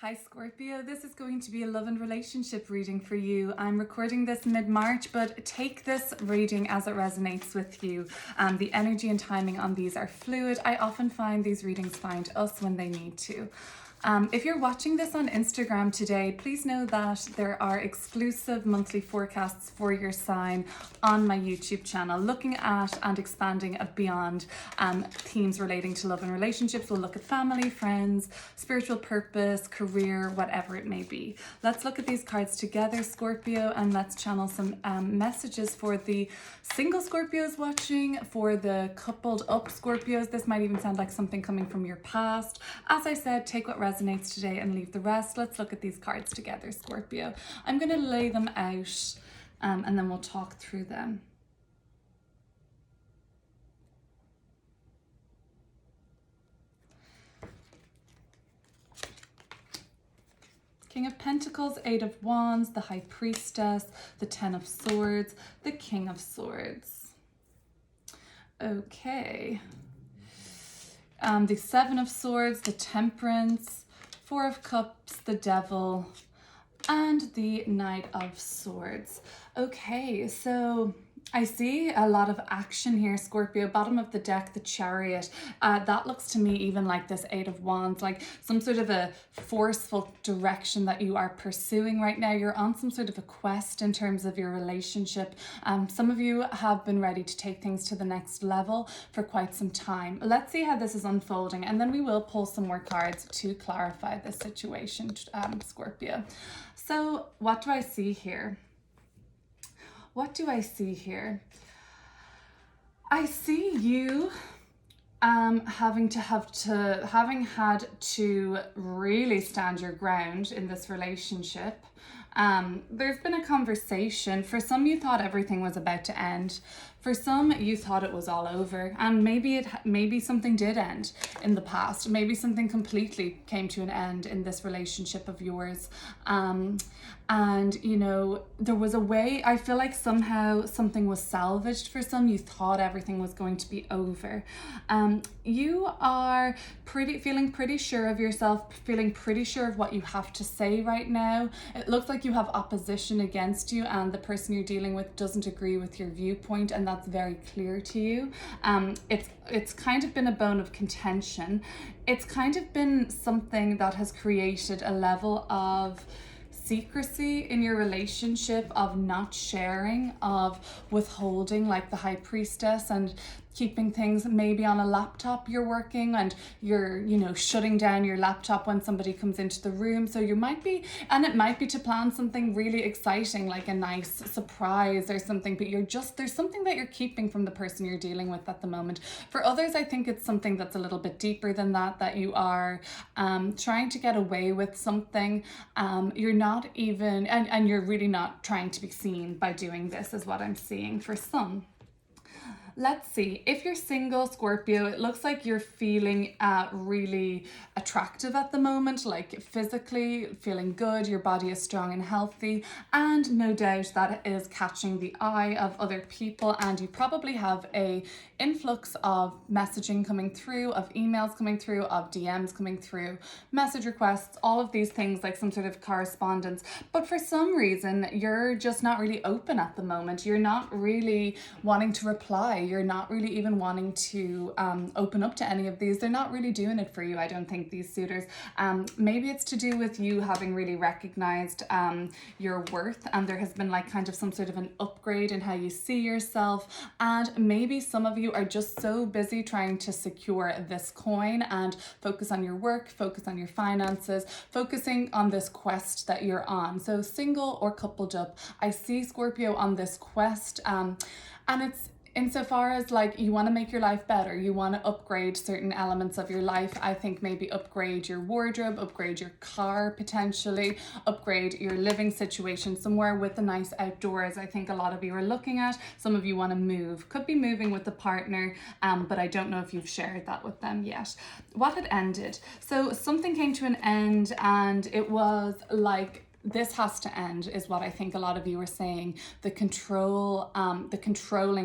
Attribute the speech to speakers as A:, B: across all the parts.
A: Hi Scorpio, this is going to be a love and relationship reading for you. I'm recording this mid-March, but take this reading as it resonates with you. The energy and timing on these are fluid. I often find these readings find us when they need to. If you're watching this on Instagram today, please know that there are exclusive monthly forecasts for your sign on my YouTube channel, looking at and expanding beyond themes relating to love and relationships. We'll look at family, friends, spiritual purpose, career, whatever it may be. Let's look at these cards together, Scorpio, and let's channel some messages for the single Scorpios watching, for the coupled up Scorpios. This might even sound like something coming from your past. As I said, take what resonates today and leave the rest. Let's look at these cards together, Scorpio. I'm going to lay them out and then we'll talk through them. King of Pentacles, Eight of Wands, the High Priestess, the Ten of Swords, the King of Swords. Okay. The Seven of Swords, the Temperance, Four of Cups, the Devil, and the Knight of Swords. Okay, so I see a lot of action here, Scorpio. Bottom of the deck, the Chariot. That looks to me even like this Eight of Wands, like some sort of a forceful direction that you are pursuing right now. You're on some sort of a quest in terms of your relationship. Some of you have been ready to take things to the next level for quite some time. Let's see how this is unfolding, and then we will pull some more cards to clarify the situation, Scorpio. So what do I see here? What do I see here? I see you having had to really stand your ground in this relationship. There's been a conversation. For some, you thought everything was about to end. For some, you thought it was all over, and maybe something did end in the past. Maybe something completely came to an end in this relationship of yours. And you know, there was a way, I feel like somehow something was salvaged for some. You thought everything was going to be over. You are feeling pretty sure of yourself, feeling pretty sure of what you have to say right now. It looks like you have opposition against you, and the person you're dealing with doesn't agree with your viewpoint, and that's very clear to you. It's kind of been a bone of contention. It's kind of been something that has created a level of secrecy in your relationship, of not sharing, of withholding, like the High Priestess, and keeping things maybe on a laptop you're working, and you're, you know, shutting down your laptop when somebody comes into the room. So you might be, and it might be to plan something really exciting, like a nice surprise or something, but there's something that you're keeping from the person you're dealing with at the moment. For others, I think it's something that's a little bit deeper than that you are trying to get away with something. You're not even, and you're really not trying to be seen by doing this, is what I'm seeing for some. Let's see, if you're single, Scorpio, it looks like you're feeling really attractive at the moment, like physically feeling good, your body is strong and healthy, and no doubt that is catching the eye of other people, and you probably have a influx of messaging coming through, of emails coming through, of DMs coming through, message requests, all of these things, like some sort of correspondence. But for some reason, you're just not really open at the moment. You're not really wanting to reply. You're not really even wanting to open up to any of these. They're not really doing it for you, I don't think, these suitors. Maybe it's to do with you having really recognized your worth, and there has been like kind of some sort of an upgrade in how you see yourself. And maybe some of you are just so busy trying to secure this coin and focus on your work, focus on your finances, focusing on this quest that you're on. So single or coupled up, I see Scorpio on this quest, and it's insofar as like you want to make your life better, you want to upgrade certain elements of your life. I think maybe upgrade your wardrobe, upgrade your car, potentially upgrade your living situation somewhere with the nice outdoors. I think a lot of you are looking at. Some of you want to move, could be moving with a partner, but I don't know if you've shared that with them yet. What had ended? So something came to an end, and it was like this has to end, is what I think a lot of you are saying. The controlling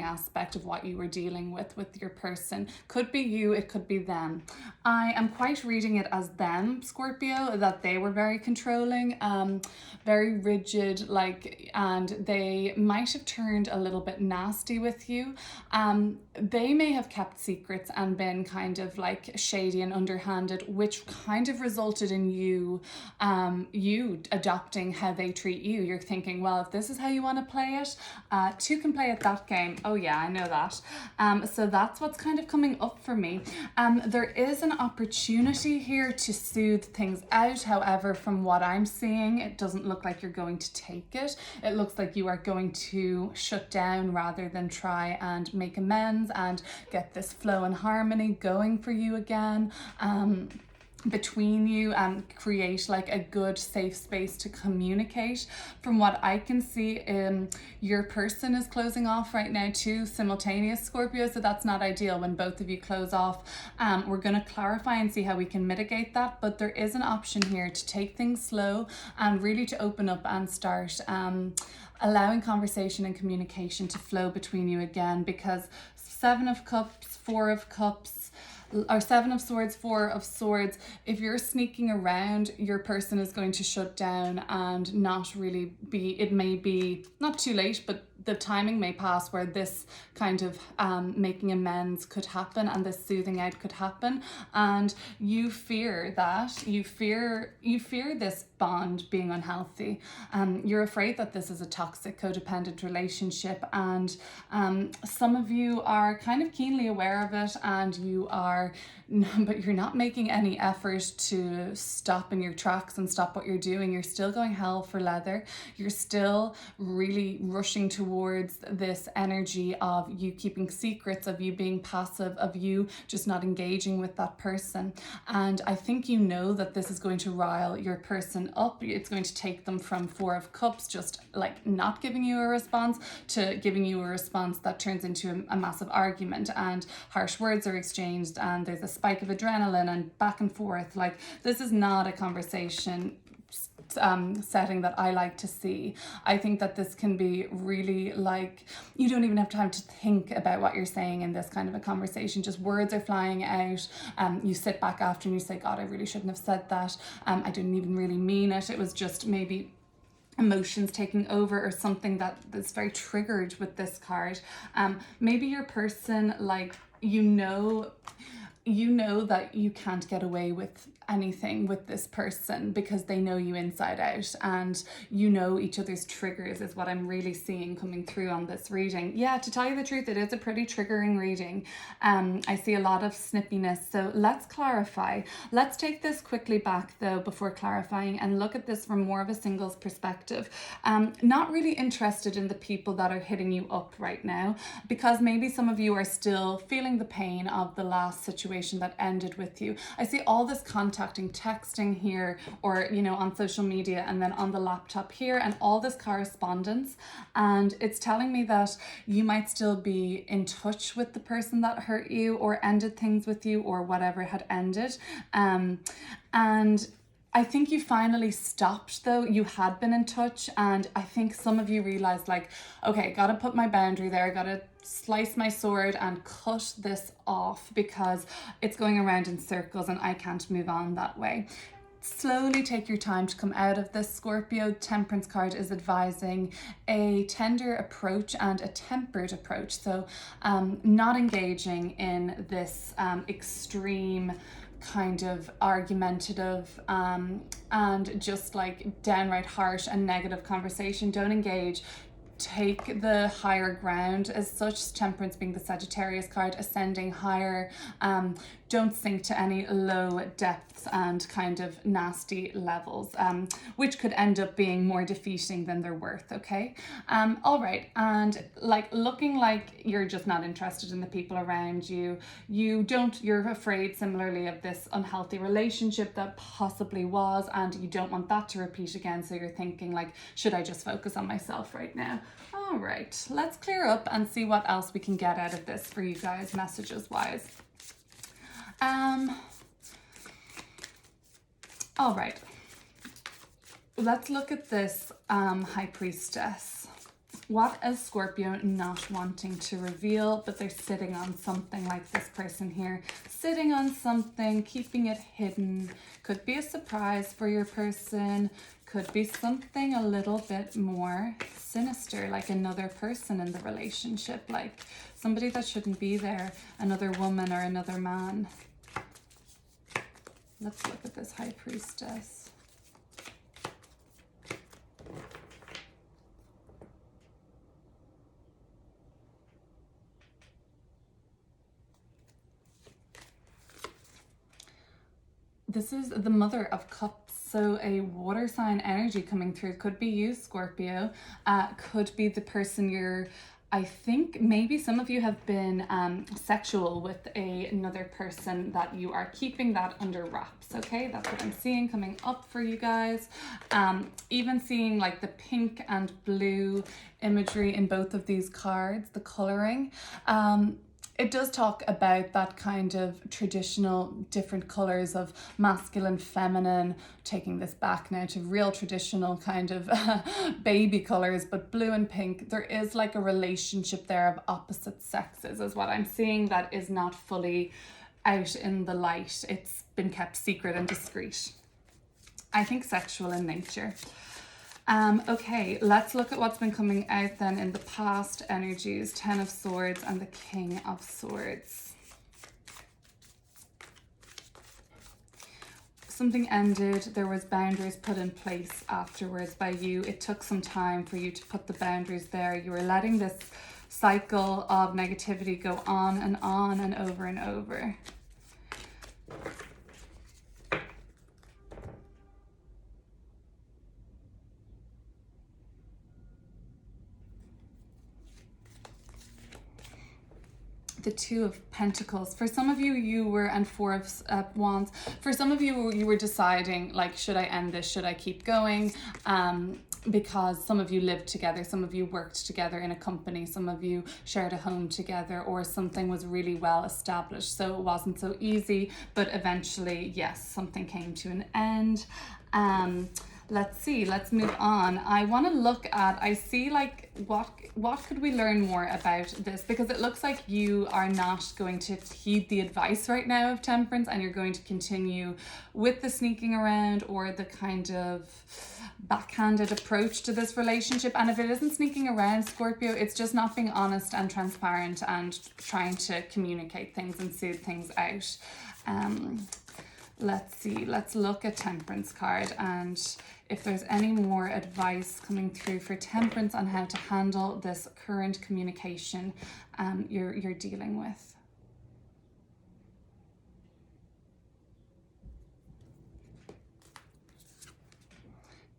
A: aspect of what you were dealing with your person. Could be you, it could be them. I am quite reading it as them, Scorpio, that they were very controlling, very rigid, like, and they might have turned a little bit nasty with you. They may have kept secrets and been kind of like shady and underhanded, which kind of resulted in you adopting how they treat you. You're thinking, well, if this is how you want to play it, two can play at that game. Oh yeah, I know that. So that's what's kind of coming up for me. There is an opportunity here to soothe things out. However, from what I'm seeing, it doesn't look like you're going to take it. It looks like you are going to shut down rather than try and make amends and get this flow and harmony going for you again. Between you and create like a good safe space to communicate. From what I can see, your person is closing off right now too, simultaneous, Scorpio, so that's not ideal when both of you close off. We're going to clarify and see how we can mitigate that, but there is an option here to take things slow and really to open up and start allowing conversation and communication to flow between you again, because 7 of Cups, 4 of Cups, or 7 of Swords, 4 of Swords, if you're sneaking around, your person is going to shut down and not really be, it may be not too late, but the timing may pass where this kind of making amends could happen and this soothing out could happen, and you fear that, you fear this bond being unhealthy. You're afraid that this is a toxic codependent relationship, and some of you are kind of keenly aware of it, and you are, but you're not making any effort to stop in your tracks and stop what you're doing. You're still going hell for leather. You're still really rushing towards this energy of you keeping secrets, of you being passive, of you just not engaging with that person. And I think you know that this is going to rile your person up. It's going to take them from 4 of Cups, just like not giving you a response, to giving you a response that turns into a massive argument, and harsh words are exchanged, and there's a spike of adrenaline and back and forth. Like, this is not a conversation setting that I like to see. I think that this can be really like, you don't even have time to think about what you're saying in this kind of a conversation. Just words are flying out. You sit back after and you say, God, I really shouldn't have said that. I didn't even really mean it. It was just maybe emotions taking over or something that's very triggered with this card. Maybe your person, like, you know that you can't get away with anything with this person because they know you inside out, and you know each other's triggers is what I'm really seeing coming through on this reading. Yeah, to tell you the truth, it is a pretty triggering reading. I see a lot of snippiness, so let's clarify. Let's take this quickly back though before clarifying and look at this from more of a singles perspective. Not really interested in the people that are hitting you up right now, because maybe some of you are still feeling the pain of the last situation that ended with you. I see all this contacting, texting here, or on social media, and then on the laptop here, and all this correspondence, and it's telling me that you might still be in touch with the person that hurt you or ended things with you or whatever had ended, and I think you finally stopped though. You had been in touch, and I think some of you realized, like, okay, gotta put my boundary there, gotta slice my sword and cut this off because it's going around in circles and I can't move on that way. Slowly take your time to come out of this, Scorpio. Temperance card is advising a tender approach and a tempered approach. So not engaging in this extreme kind of argumentative and just like downright harsh and negative conversation. Don't engage. Take the higher ground as such. Temperance being the Sagittarius card, ascending higher. Don't sink to any low depths and kind of nasty levels, which could end up being more defeating than they're worth, okay? All right, and like looking like you're just not interested in the people around you. You're afraid similarly of this unhealthy relationship that possibly was, and you don't want that to repeat again, so you're thinking like, should I just focus on myself right now? All right, let's clear up and see what else we can get out of this for you guys, messages wise. All right. Let's look at this High Priestess. What is Scorpio not wanting to reveal, but they're sitting on something, like this person here, sitting on something, keeping it hidden. Could be a surprise for your person, could be something a little bit more sinister, like another person in the relationship, like somebody that shouldn't be there, another woman or another man. Let's look at this High Priestess. This is the Mother of Cups, so a water sign energy coming through. Could be you, Scorpio. Could be the person you're, I think maybe some of you have been sexual with another person that you are keeping that under wraps, okay? That's what I'm seeing coming up for you guys. Even seeing like the pink and blue imagery in both of these cards, the coloring. It does talk about that kind of traditional different colors of masculine, feminine, taking this back now to real traditional kind of baby colors, but blue and pink. There is like a relationship there of opposite sexes is what I'm seeing that is not fully out in the light. It's been kept secret and discreet. I think sexual in nature. Okay, let's look at what's been coming out then in the past energies, Ten of Swords and the King of Swords. Something ended, there was boundaries put in place afterwards by you. It took some time for you to put the boundaries there. You were letting this cycle of negativity go on and over and over. The Two of Pentacles. For some of you, you were, and Four of Wands. For some of you, you were deciding, like, should I end this? Should I keep going? Because some of you lived together, some of you worked together in a company, some of you shared a home together, or something was really well established. So it wasn't so easy, but eventually, yes, something came to an end. Let's see, let's move on. I want to look at, I see like what could we learn more about this, because it looks like you are not going to heed the advice right now of Temperance, and you're going to continue with the sneaking around or the kind of backhanded approach to this relationship. And if it isn't sneaking around, Scorpio, it's just not being honest and transparent and trying to communicate things and soothe things out. Let's see, let's look at Temperance card, and if there's any more advice coming through for Temperance on how to handle this current communication you're dealing with.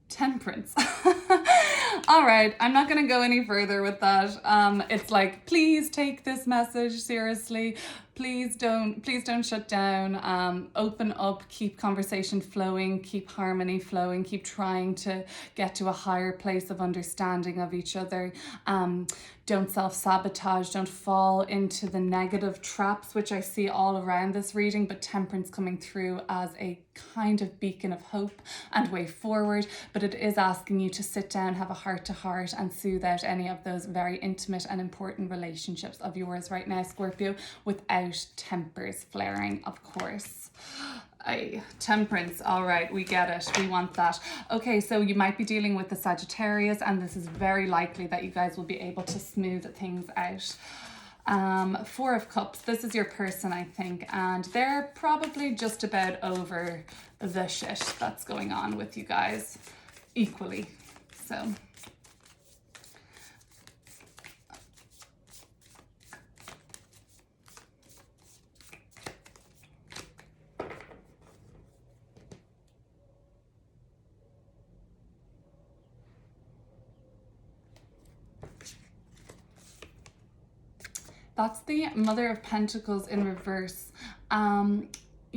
A: Temperance. All right, I'm not going to go any further with that. It's like, please take this message seriously. Please don't shut down. Open up, keep conversation flowing, keep harmony flowing, keep trying to get to a higher place of understanding of each other. Don't self-sabotage, don't fall into the negative traps, which I see all around this reading, but Temperance coming through as a kind of beacon of hope and way forward. But it is asking you to sit down, have a heart-to-heart, and soothe out any of those very intimate and important relationships of yours right now, Scorpio, without tempers flaring, of course. Temperance, all right, we get it, we want that. Okay, so you might be dealing with the Sagittarius, and this is very likely that you guys will be able to smooth things out. Four of Cups, this is your person, I think, and they're probably just about over the shit that's going on with you guys equally. So that's the Mother of Pentacles in reverse.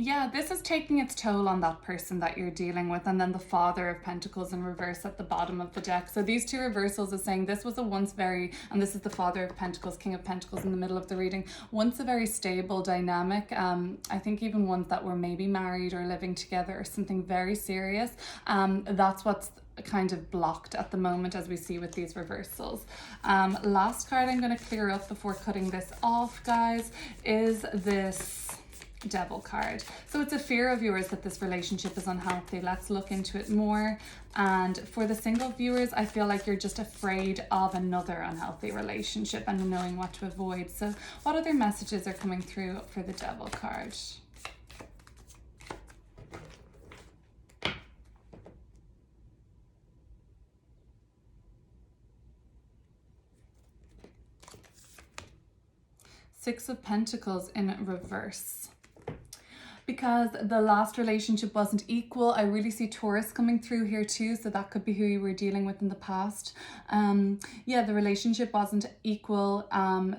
A: Yeah, this is taking its toll on that person that you're dealing with. And then the Father of Pentacles in reverse at the bottom of the deck. So these two reversals are saying this was a once very, and this is the Father of Pentacles, King of Pentacles in the middle of the reading, once a very stable dynamic. I think even ones that were maybe married or living together or something very serious. That's what's kind of blocked at the moment, as we see with these reversals. Last card I'm going to clear up before cutting this off, guys, is this Devil card. So it's a fear of yours that this relationship is unhealthy. Let's look into it more. And for the single viewers, I feel like you're just afraid of another unhealthy relationship and knowing what to avoid. So what other messages are coming through for the Devil card? Six of Pentacles in reverse. Because the last relationship wasn't equal, I really see Taurus coming through here too, so that could be who you were dealing with in the past. Yeah, the relationship wasn't equal.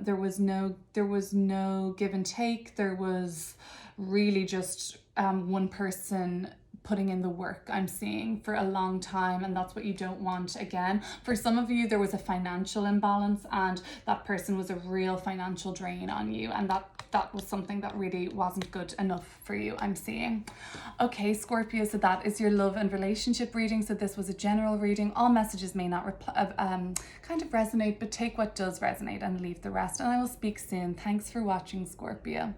A: There was no give and take. There was really just one person putting in the work, I'm seeing, for a long time, and that's what you don't want again. For some of you, there was a financial imbalance, and that person was a real financial drain on you, and that was something that really wasn't good enough for you, I'm seeing. Okay, Scorpio, so that is your love and relationship reading. So this was a general reading. All messages may not kind of resonate, but take what does resonate and leave the rest. And I will speak soon. Thanks for watching, Scorpio.